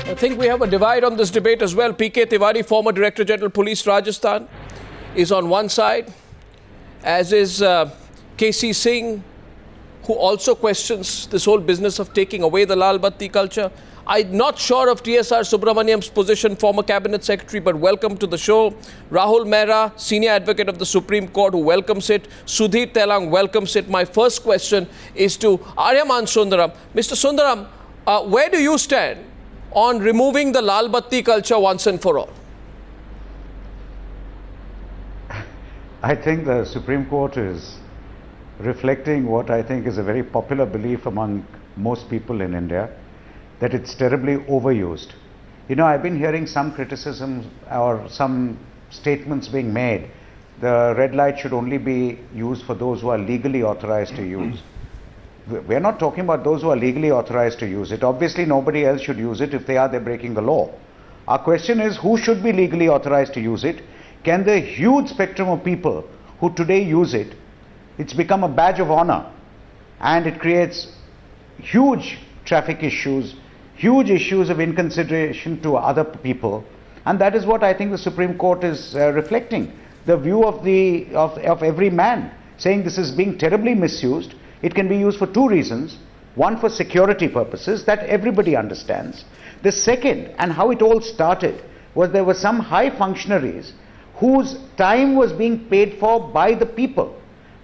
I think we have a divide on this debate as well. P.K. Tiwari, former Director General Police Rajasthan, is on one side, as is K.C. Singh, who also questions this whole business of taking away the Lal Batti culture. I'm not sure of T.S.R. Subramaniam's position, former Cabinet Secretary, but welcome to the show. Rahul Mehra, Senior Advocate of the Supreme Court, who welcomes it. Sudhir Telang welcomes it. My first question is to Aryaman Sundaram. Mr. Sundaram, where do you stand on removing the Lal Batti culture once and for all? I think the Supreme Court is reflecting what I think is a very popular belief among most people in India, that it's terribly overused. You know, I've been hearing some criticisms or some statements being made. The red light should only be used for those who are legally authorized to use. We're not talking about those who are legally authorized to use it. Obviously, nobody else should use it. If they are, they're breaking the law. Our question is, who should be legally authorized to use it? Can the huge spectrum of people who today use it, it's become a badge of honor, and it creates huge traffic issues, huge issues of inconsideration to other people, and that is what I think the Supreme Court is reflecting. The view of every man, saying this is being terribly misused. It can be used for two reasons. One, for security purposes, that everybody understands. The second, and how it all started, was there were some high functionaries whose time was being paid for by the people.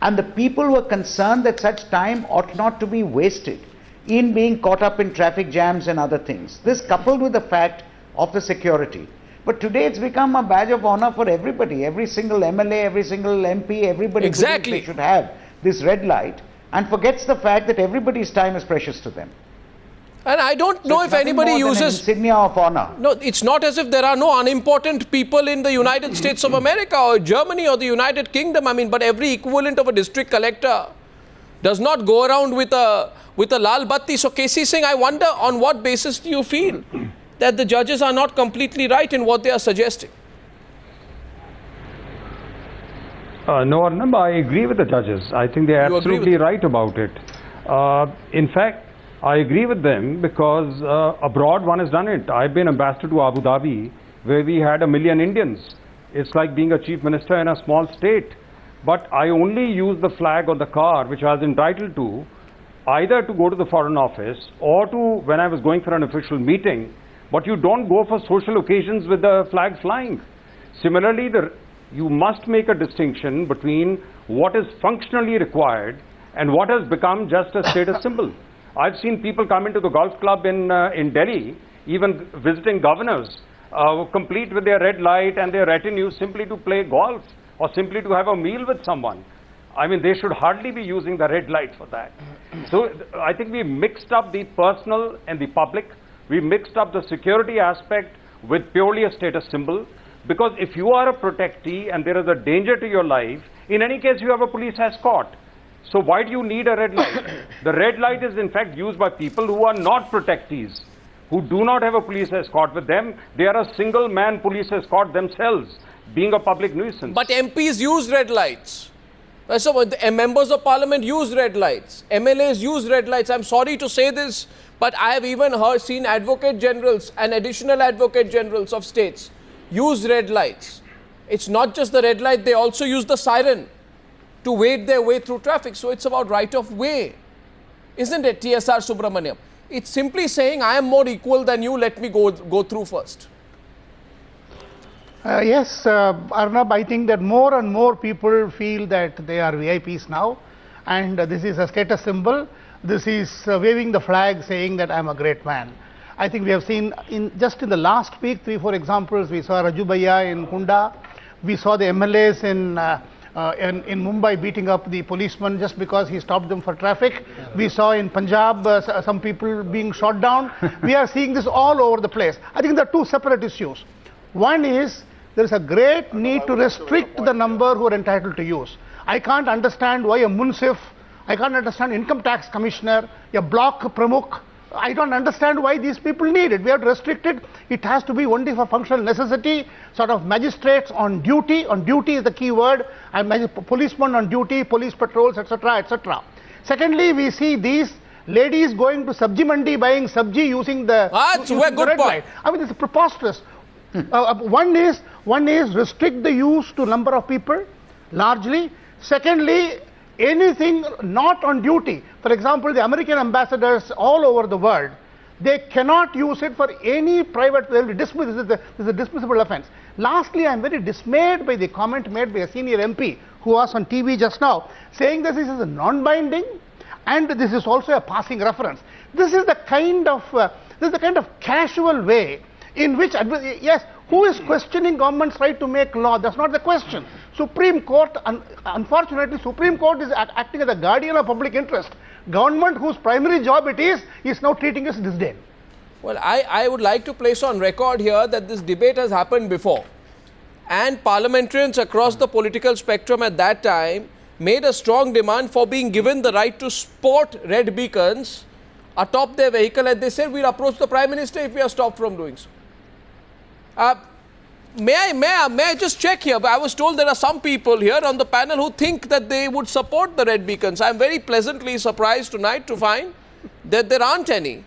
And the people were concerned that such time ought not to be wasted in being caught up in traffic jams and other things. This coupled with the fact of the security. But today it's become a badge of honor for everybody. Every single MLA, every single MP, everybody exactly. They should have this red light, and forgets the fact that everybody's time is precious to them. And I don't know if anybody uses insignia of honor. No, it's not as if there are no unimportant people in the United States of America or Germany or the United Kingdom. I mean, but every equivalent of a district collector does not go around with a Lal Batti. So, K.C. Singh, I wonder on what basis do you feel that the judges are not completely right in what they are suggesting? No, Arnab, I agree with the judges. I think they are absolutely right about it. In fact, I agree with them because abroad one has done it. I've been ambassador to Abu Dhabi, where we had 1 million Indians. It's like being a chief minister in a small state. But I only used the flag on the car, which I was entitled to, either to go to the Foreign Office or to when I was going for an official meeting. But you don't go for social occasions with the flag flying. Similarly, you must make a distinction between what is functionally required and what has become just a status symbol. I've seen people come into the golf club in Delhi, even visiting governors, complete with their red light and their retinue simply to play golf or simply to have a meal with someone. I mean, they should hardly be using the red light for that. So I think we mixed up the personal and the public. We mixed up the security aspect with purely a status symbol. Because if you are a protectee and there is a danger to your life, in any case you have a police escort. So why do you need a red light? The red light is in fact used by people who are not protectees, who do not have a police escort with them. They are a single man police escort themselves, being a public nuisance. But MPs use red lights. So members of parliament use red lights. MLAs use red lights. I'm sorry to say this, but I have even seen advocate generals and additional advocate generals of states use red lights. It's not just the red light, they also use the siren to wade their way through traffic. So it's about right of way, isn't it, T.S.R. Subramaniam? It's simply saying, I am more equal than you, let me go through first. Yes, Arnab, I think that more and more people feel that they are VIPs now, and this is a status symbol. This is waving the flag saying that I am a great man. I think we have seen just in the last week 3-4 examples. We saw Raju Bhaiya in Kunda. We saw the MLAs in Mumbai beating up the policeman just because he stopped them for traffic. We saw in Punjab some people being shot down. We are seeing this all over the place. I think there are two separate issues. One is there is a great need to restrict the number who are entitled to use. I can't understand why a munsif, I can't understand income tax commissioner, a block pramukh, I don't understand why these people need it. We have to restrict it. It has to be only for functional necessity, sort of magistrates on duty. On duty is the key word. Policemen on duty, police patrols, etc., etc. Secondly, we see these ladies going to sabji mandi buying sabji using the, That's a good red point. light. I mean, it's preposterous. One is restrict the use to number of people, largely. Secondly, anything not on duty. For example, the American ambassadors all over the world, they cannot use it for any private, they will dismiss, this is a dismissible offense. Lastly, I am very dismayed by the comment made by a senior MP who was on TV just now, saying that this is a non-binding and this is also a passing reference. This is the kind of casual way in which, yes, who is questioning government's right to make law? That's not the question. Supreme Court, unfortunately, Supreme Court is acting as a guardian of public interest. Government, whose primary job it is now treating us disdain. Well, I would like to place on record here that this debate has happened before. And parliamentarians across the political spectrum at that time made a strong demand for being given the right to sport red beacons atop their vehicle, and they said we'll approach the Prime Minister if we are stopped from doing so. May I just check here? I was told there are some people here on the panel who think that they would support the red beacons. I'm very pleasantly surprised tonight to find that there aren't any,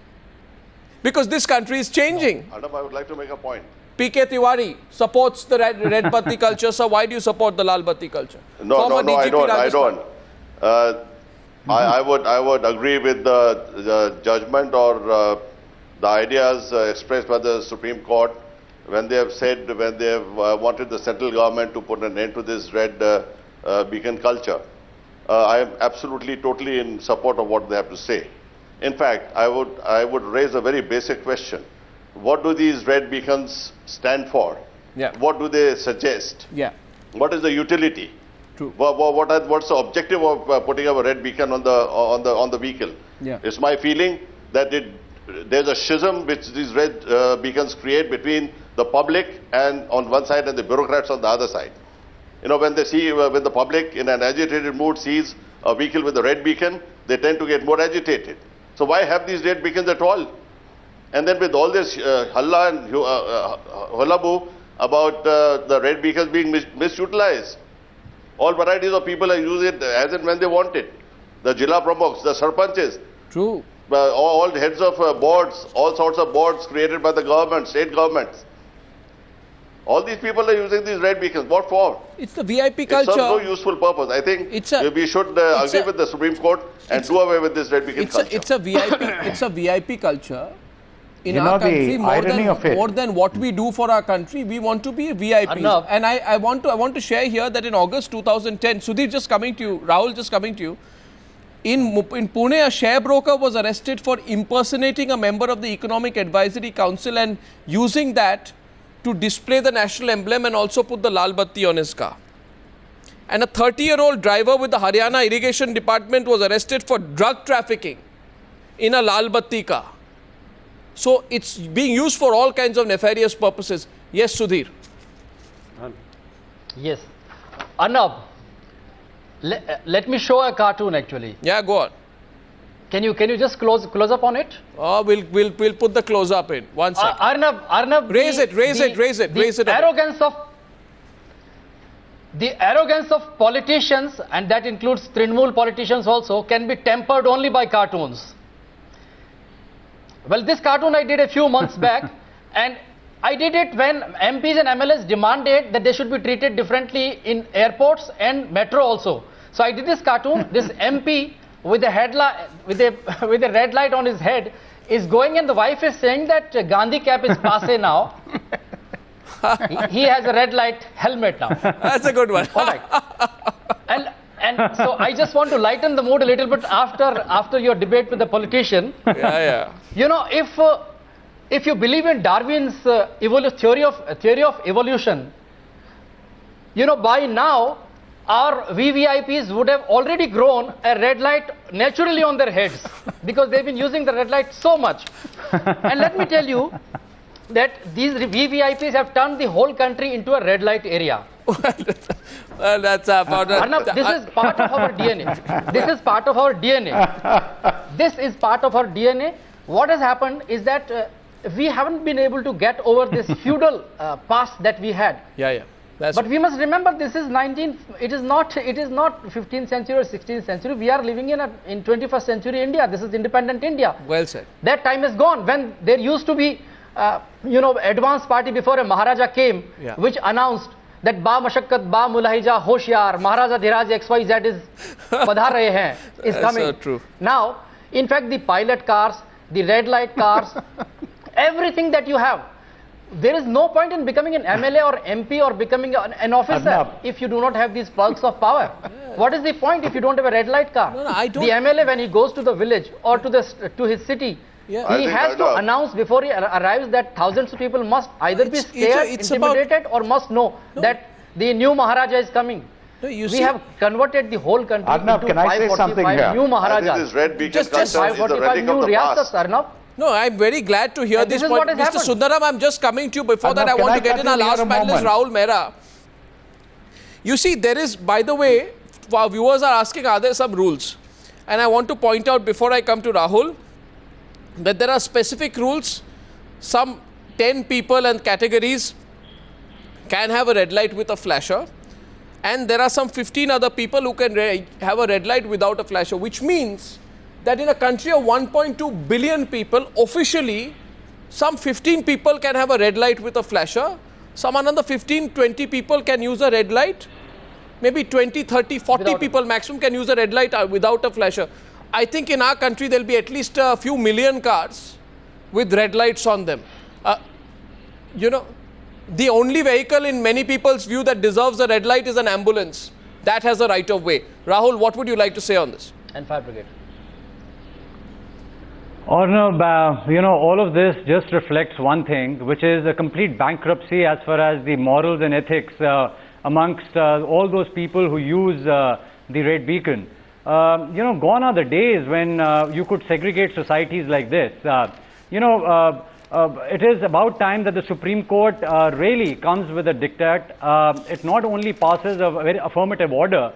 because this country is changing. Arnab, I would like to make a point. P.K. Tiwari supports the red Batti culture. So why do you support the Lal Batti culture? No, I don't. I would agree with the judgment or the ideas expressed by the Supreme Court when they have said, when they have wanted the central government to put an end to this red beacon culture. I am absolutely, totally in support of what they have to say. In fact, I would raise a very basic question. What do these red beacons stand for? Yeah. What do they suggest? Yeah. What is the utility? True. What's the objective of putting up a red beacon on the vehicle? Yeah. It's my feeling that there's a schism which these red beacons create between the public and on one side and the bureaucrats on the other side. You know, when they see, when the public in an agitated mood sees a vehicle with a red beacon, they tend to get more agitated. So why have these red beacons at all? And then with all this halla and hullabaloo about the red beacons being misutilized, all varieties of people are using it as and when they want it. The Jilla Pramukhs, the Sarpanches. True. All heads of boards, all sorts of boards created by the government, state governments. All these people are using these red beacons. What for? It's the VIP culture. It serves no useful purpose. I think we should agree with the Supreme Court and do away with this red beacon culture. It's a VIP culture. In our country, more than what we do for our country, we want to be VIPs. And I want to share here that in August 2010, Sudhir, just coming to you, Rahul, just coming to you, in Pune, a share broker was arrested for impersonating a member of the Economic Advisory Council and using that to display the national emblem and also put the Lal Batti on his car. And a 30-year-old driver with the Haryana Irrigation Department was arrested for drug trafficking in a Lal Batti car. So it's being used for all kinds of nefarious purposes. Yes, Sudhir. Yes. Arnab, let me show a cartoon actually. Yeah, go on. Can you just close up on it? Oh, we'll put the close up in. 1 second. Arnab, raise it. The arrogance of politicians, and that includes Trinamool politicians also, can be tempered only by cartoons. Well, this cartoon I did a few months back, and I did it when MPs and MLAs demanded that they should be treated differently in airports and metro also. So I did this cartoon. This MP with a headlight, with a red light on his head is going, and the wife is saying that Gandhi cap is passe now. He has a red light helmet now. That's a good one. All right. And so I just want to lighten the mood a little bit after your debate with the politician. Yeah. You know, if you believe in Darwin's theory of evolution, you know, by now our VVIPs would have already grown a red light naturally on their heads because they've been using the red light so much. And let me tell you that these VVIPs have turned the whole country into a red light area. Well, that's about Arnab, this is part of our DNA. This is part of our DNA. This is part of our DNA. What has happened is that we haven't been able to get over this feudal past that we had. Yeah. But we must remember this is it is not 15th century or 16th century. We are living in 21st century India. This is independent India. Well said. That time is gone when there used to be, advance party before a Maharaja came, which announced that Ba Mashakkat, Ba Mulahija, Hoshyar, Maharaja Dhiraj XYZ is padhar rahe hain, is coming. That's so true. Now, in fact, the pilot cars, the red light cars, everything that you have, there is no point in becoming an MLA or MP or becoming an officer if you do not have these perks of power. What is the point if you don't have a red light car? No, I don't. The MLA, when he goes to the village or to his city, he has to announce before he arrives that thousands of people must either be scared, intimidated, or must know that the new Maharaja is coming. No, we have converted the whole country Arnab, into can I say something 545 here? new Maharajas. This red beacon Just culture is the 545 relic of new the riyasats, past. Arnab. No, I'm very glad to hear And this this is point. what has Mr. happened. Sundaram, I'm just coming to you. Before that, I Arnab, want to can I get in cut our you last here a panelist, moment? Rahul Mehra. You see, there is, by the way, our viewers are asking, are there some rules? And I want to point out before I come to Rahul, that there are specific rules. Some 10 people and categories can have a red light with a flasher. And there are some 15 other people who can have a red light without a flasher, which means that in a country of 1.2 billion people, officially, some 15 people can have a red light with a flasher. Some another 15, 20 people can use a red light. Maybe 20, 30, 40 people maximum can use a red light without a flasher. I think in our country, there'll be at least a few million cars with red lights on them. The only vehicle in many people's view that deserves a red light is an ambulance. That has a right of way. Rahul, what would you like to say on this? And fire brigade. Arnab, all of this just reflects one thing, which is a complete bankruptcy as far as the morals and ethics amongst all those people who use the red beacon. Gone are the days when you could segregate societies like this. It is about time that the Supreme Court really comes with a diktat. It not only passes a very affirmative order,